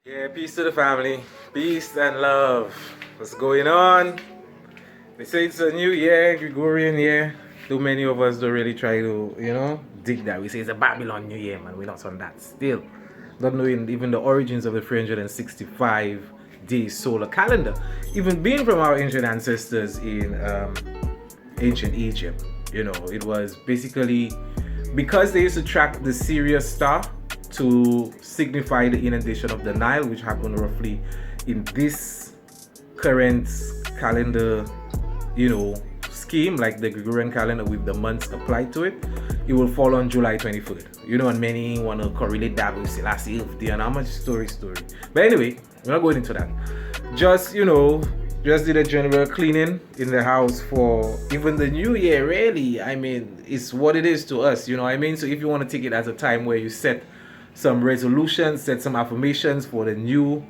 Yeah, peace to the family. Peace and love. What's going on? They say it's a new year, Gregorian year. Too many of us don't really try to, dig that. We say it's a Babylon New Year, man. We're not on that still. Not knowing even the origins of the 365-day solar calendar. Even being from our ancient ancestors in ancient Egypt. It was basically because they used to track the Sirius star to signify the inundation of the Nile, which happened roughly in this current calendar, scheme, like the Gregorian calendar with the months applied to it. It will fall on July 23rd. And many want to correlate that with Selassie and how much story. But anyway, we're not going into that. Just did a general cleaning in the house for even the new year, really. I mean, it's what it is to us, So if you want to take it as a time where you set some resolutions, set some affirmations for the new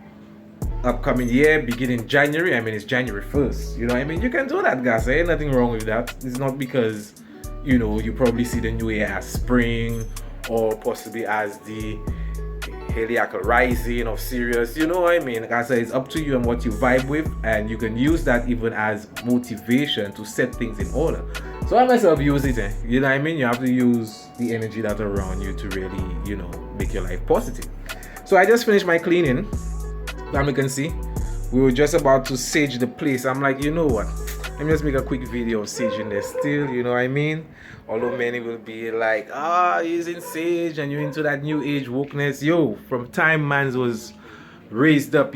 upcoming year, beginning January. It's January 1st. You can do that, guys. There ain't nothing wrong with that. It's not because, you probably see the new year as spring or possibly as the Heliacal rising of Sirius. Like I said, it's up to you and what you vibe with, and you can use that even as motivation to set things in order. So I myself use it. You have to use the energy that's around you to really, make your life positive. So I just finished my cleaning. As you can see, we were just about to sage the place. I'm like, you know what? Let me just make a quick video of saging there still, Although many will be like, using sage and you're into that new age wokeness. From time man was raised up,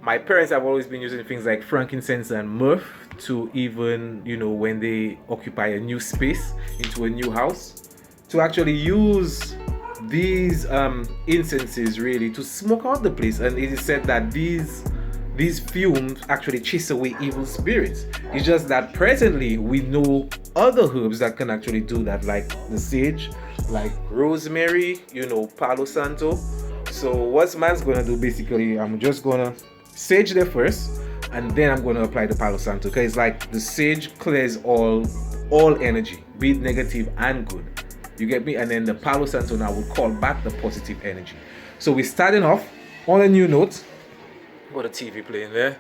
my parents have always been using things like frankincense and myrrh to even, when they occupy a new space into a new house, to actually use these incenses really to smoke out the place. And it is said that these fumes actually chase away evil spirits. It's just that presently we know other herbs that can actually do that, like the sage, like rosemary, Palo Santo. So what man's gonna do, basically, I'm just gonna sage there first, and then I'm gonna apply the Palo Santo, because it's like the sage clears all energy, be it negative and good. You get me? And then the Palo Santo now will call back the positive energy. So we're starting off on a new note. Got a TV playing there.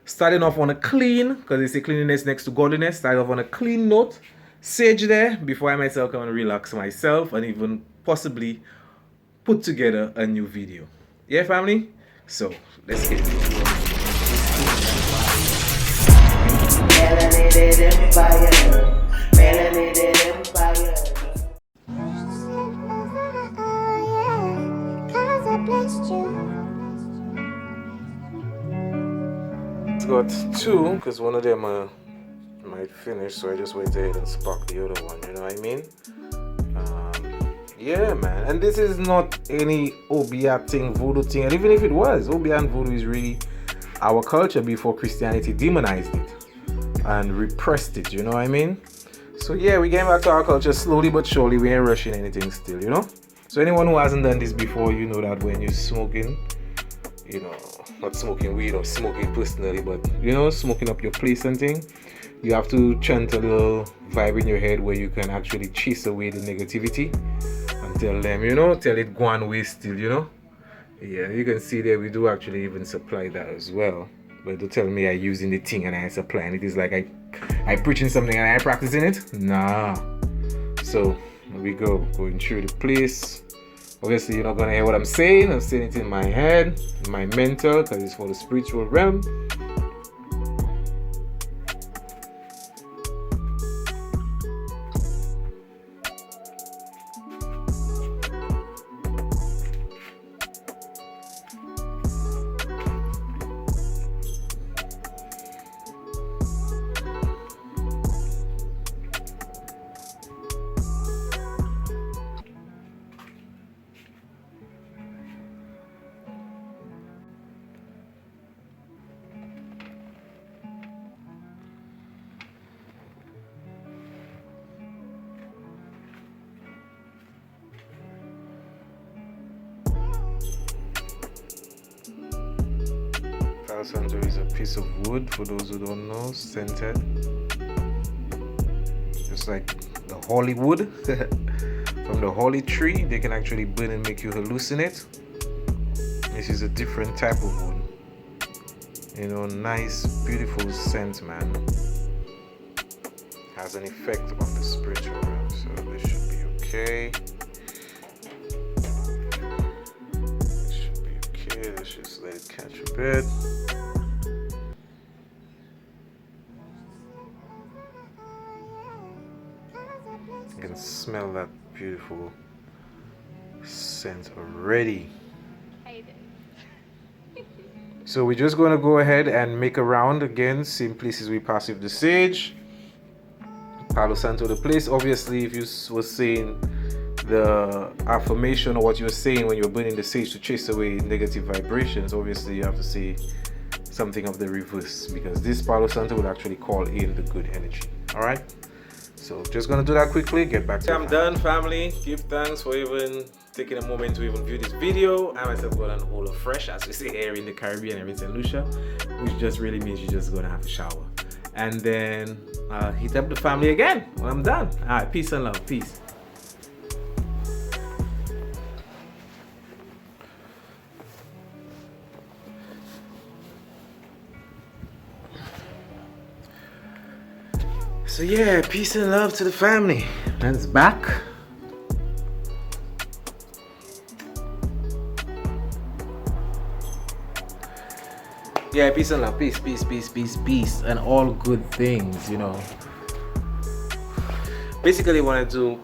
Starting off on a clean, because they say cleanliness next to godliness. Starting off on a clean note. Sage there before I myself can relax myself and even possibly put together a new video. Yeah, family? So let's get it. Melanated Empire. Melanated Empire. Got two, because one of them might finish, so I just went ahead and sparked the other one. You know what I mean? Yeah, man. And this is not any Obeah thing, voodoo thing. And even if it was, Obeah and voodoo is really our culture before Christianity demonized it and repressed it. You know what I mean? So yeah, we getting back to our culture slowly but surely. We ain't rushing anything still, So anyone who hasn't done this before, you know that when you're smoking, not smoking weed or smoking personally, but smoking up your place and thing, you have to chant a little vibe in your head where you can actually chase away the negativity and tell them, tell it go on way still, Yeah, you can see there we do actually even supply that as well. But don't tell me I using the thing and I supplying it. It's like I preaching something and I practicing it. Nah. So here we go, going through the place. Obviously, you're not gonna hear what I'm saying. I'm saying it in my head, in my mental, because it's for the spiritual realm. Palo Santo is a piece of wood, for those who don't know, scented. Just like the holy wood from the holy tree, they can actually burn and make you hallucinate. This is a different type of wood. You know, nice, beautiful scent, man. Has an effect on the spiritual realm, so this should be okay. This should be okay. Let's just let it catch a bit. You can smell that beautiful scent already. So we're just going to go ahead and make a round again, same places we passed with the sage. Palo Santo the place. Obviously, if you were saying the affirmation or what you were saying when you were burning the sage to chase away negative vibrations, obviously you have to say something of the reverse, because this Palo Santo will actually call in the good energy. Alright? So just gonna do that quickly, get back to I'm done, family. Give thanks for even taking a moment to even view this video. I myself got an whole of fresh, as we say here in the Caribbean and in St. Lucia, which just really means you're just gonna have a shower. And then hit up the family again when I'm done. Alright, peace and love. Peace. So yeah, peace and love to the family. And it's back. Yeah, peace and love. Peace, peace, peace, peace, peace. And all good things, you know. Basically wanted to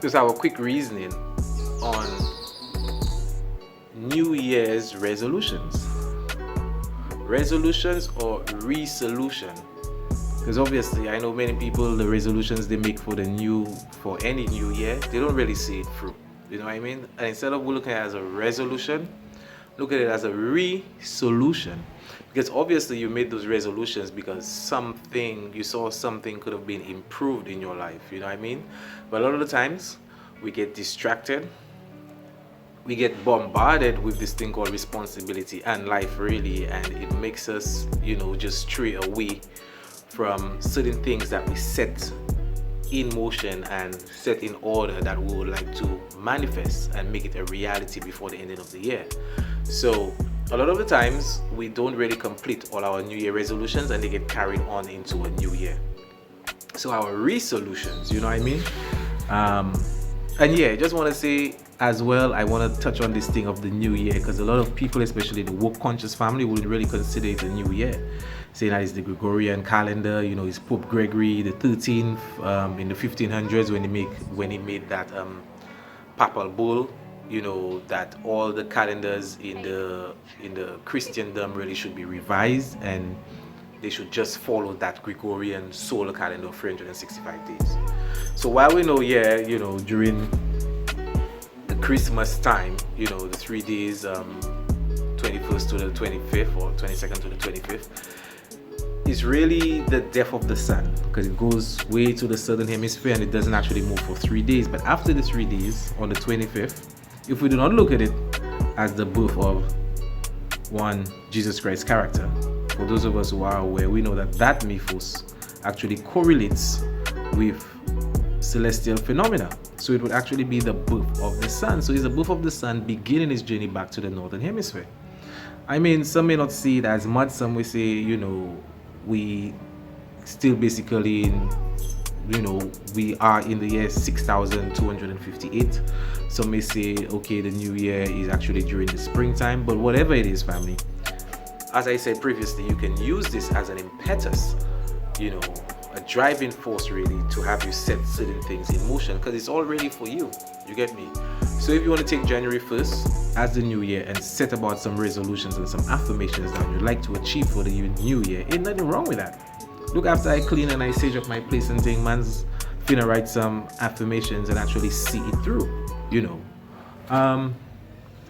just have a quick reasoning on New Year's resolutions. Resolutions or resolution. Because obviously I know many people, the resolutions they make for any new year, they don't really see it through. You know what I mean? And instead of looking at it as a resolution, look at it as a resolution. Because obviously you made those resolutions because you saw something could have been improved in your life. You know what I mean? But a lot of the times we get distracted. We get bombarded with this thing called responsibility and life, really, and it makes us, you know, just stray away from certain things that we set in motion and set in order that we would like to manifest and make it a reality before the ending of the year. So a lot of the times we don't really complete all our New Year resolutions and they get carried on into a new year. So our resolutions, you know what I mean? And yeah, I just want to say as well, I want to touch on this thing of the new year, because a lot of people, especially the woke conscious family, would really consider it a new year, saying that it's the Gregorian calendar. You know, it's Pope Gregory the 13th in the 1500s when he made that papal bull. You know, that all the calendars in the Christendom really should be revised and they should just follow that Gregorian solar calendar of 365 days. So while we know, yeah, you know, during the Christmas time, you know, the 3 days, 21st to the 25th or 22nd to the 25th, is really the death of the sun, because it goes way to the southern hemisphere and it doesn't actually move for 3 days. But after the 3 days, on the 25th, if we do not look at it as the birth of one Jesus Christ character, for those of us who are aware, we know that that mythos actually correlates with celestial phenomena. So it would actually be the birth of the sun. So it's the birth of the sun beginning his journey back to the northern hemisphere. I mean, some may not see it as much. Some may say, you know, we still basically we are in the year 6258. Some may say, okay, the new year is actually during the springtime. But whatever it is, family, as I said previously, you can use this as an impetus, you know, a driving force really to have you set certain things in motion, because it's all ready for you. You get me? So if you want to take January 1st as the new year and set about some resolutions and some affirmations that you'd like to achieve for the new year, ain't nothing wrong with that. Look, after I clean and I sage up my place and thing, man's finna write some affirmations and actually see it through, you know.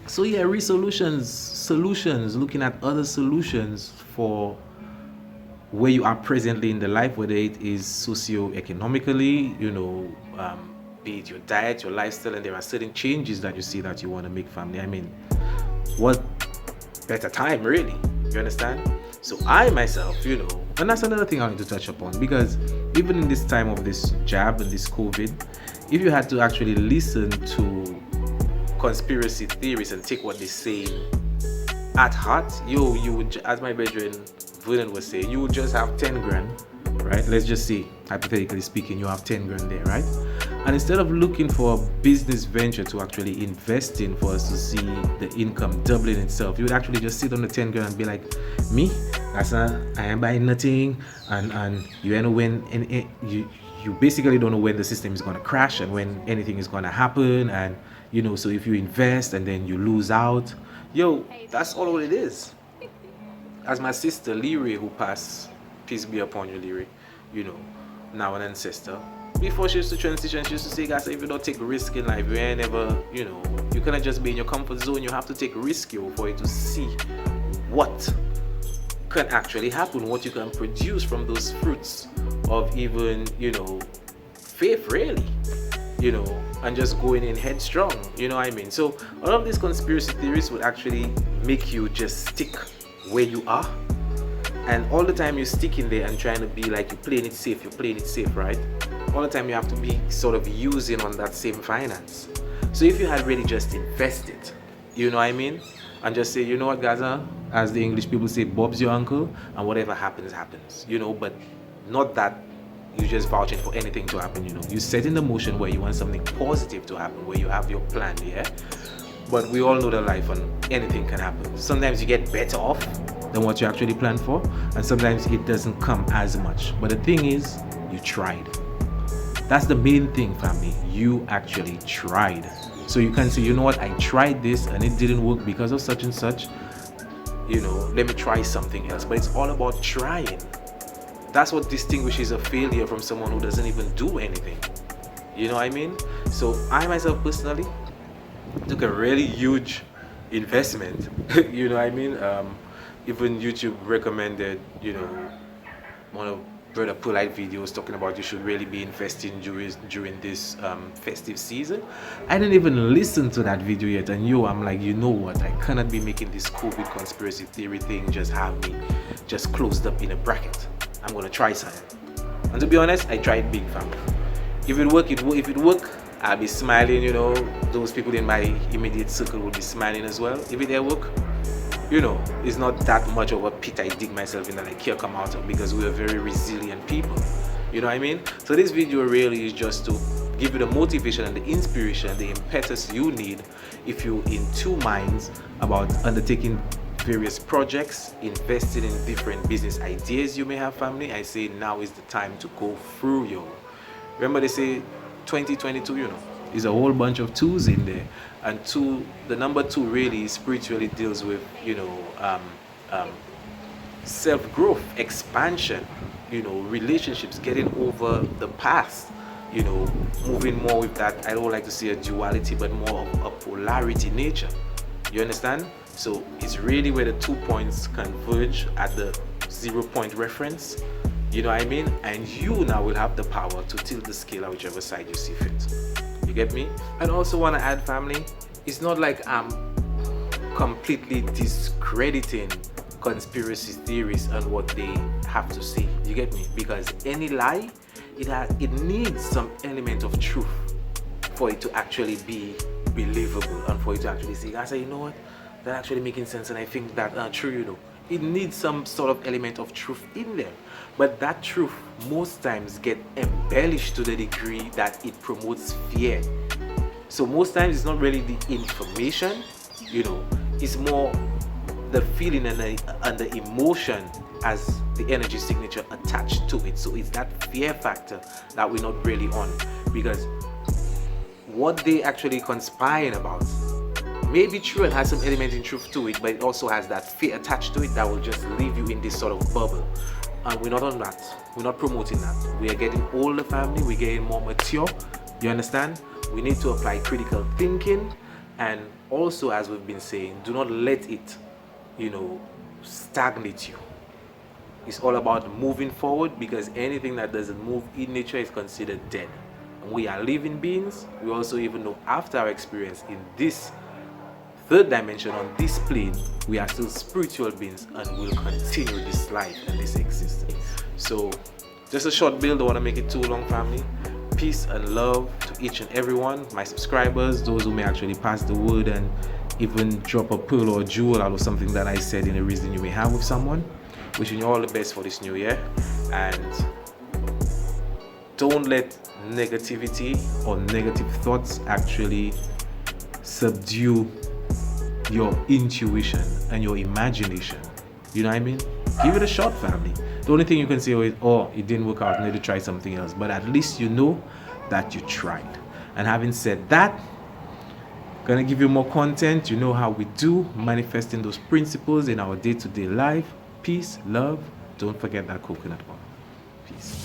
So yeah, solutions, looking at other solutions for where you are presently in the life, whether it is socio-economically, you know, be it your diet, your lifestyle, and there are certain changes that you see that you want to make, family. I mean, what better time, really? You understand? So I myself, you know, and that's another thing I need to touch upon, because even in this time of this jab and this COVID, if you had to actually listen to conspiracy theories and take what they say at heart, you would, as my brethren Vernon was saying, you would just have 10 grand, right? Let's just say, hypothetically speaking, you have 10 grand there, right? And instead of looking for a business venture to actually invest in for us to see the income doubling itself, you would actually just sit on the 10 grand and be like, me, I am buying nothing, and you know when, and you basically don't know when the system is going to crash and when anything is going to happen. And so if you invest and then you lose out, that's all it is. As my sister Leary, who passed, peace be upon you, Leary, now an ancestor, before she used to transition, she used to say, guys, if you don't take risk in life, you ain't never, you cannot just be in your comfort zone. You have to take risk for you to see what can actually happen, what you can produce from those fruits of even, faith, really, and just going in headstrong, So all of these conspiracy theories would actually make you just stick where you are. And all the time you're sticking there and trying to be like you're playing it safe, right? All the time you have to be sort of using on that same finance. So if you had really just invested, and just say, what, Gaza, as the English people say, Bob's your uncle, and whatever happens, happens, but not that you just vouching for anything to happen, You set in the motion where you want something positive to happen, where you have your plan, yeah? But we all know that life and anything can happen. Sometimes you get better off than what you actually planned for, and sometimes it doesn't come as much. But the thing is, you tried. That's the main thing, family. You actually tried. So you can say, what, I tried this and it didn't work because of such and such. Let me try something else. But it's all about trying. That's what distinguishes a failure from someone who doesn't even do anything. You know what I mean? So I myself personally took a really huge investment. You know what I mean? Even YouTube recommended, one of Brother Polite videos talking about you should really be investing during this festive season. I didn't even listen to that video yet, and I'm like, what? I cannot be making this COVID conspiracy theory thing just have me just closed up in a bracket. I'm gonna try something. And to be honest, I tried big, family. If it work, if it work, I'll be smiling. Those people in my immediate circle will be smiling as well. If it didn't work, it's not that much of a pit I dig myself in that I can't come out of, because we are very resilient people. You know what I mean? So this video really is just to give you the motivation and the inspiration, the impetus you need if you're in two minds about undertaking various projects, investing in different business ideas you may have, family. I say now is the time to go through, Remember they say 2022, is a whole bunch of twos in there. And the number 2 really spiritually deals with, self-growth, expansion, relationships, getting over the past, moving more with that. I don't like to say a duality, but more of a polarity nature. You understand? So it's really where the 2 points converge at the 0 point reference. You know what I mean? And you now will have the power to tilt the scale on whichever side you see fit. You get me? And also want to add, family, it's not like I'm completely discrediting conspiracy theories and what they have to say. You get me? Because any lie, it needs some element of truth for it to actually be believable and for you to actually say, I say, you know what? That's actually making sense, and I think that true, It needs some sort of element of truth in there. But that truth most times get embellished to the degree that it promotes fear. So most times it's not really the information, it's more the feeling and the emotion as the energy signature attached to it. So it's that fear factor that we're not really on, because what they actually conspiring about may be true and has some element in truth to it, but it also has that fear attached to it that will just leave you in this sort of bubble. And we're not on that. We're not promoting that. We are getting older, family. We're getting more mature. You understand? We need to apply critical thinking, and also, as we've been saying, do not let it, stagnate you. It's all about moving forward, because anything that doesn't move in nature is considered dead. And we are living beings. We also even know after our experience in this third dimension, on this plane, we are still spiritual beings and will continue this life and this existence. So just a short build, don't want to make it too long, family. Peace and love to each and everyone, my subscribers, those who may actually pass the word and even drop a pearl or a jewel out of something that I said in a reason you may have with someone. Wishing you all the best for this new year, and don't let negativity or negative thoughts actually subdue your intuition and your imagination. You know what I mean? Give it a shot, family. The only thing you can say is, oh, it didn't work out, need to try something else. But at least you know that you tried. And having said that, gonna give you more content. You know how we do, manifesting those principles in our day-to-day life. Peace, love. Don't forget that coconut oil. Peace.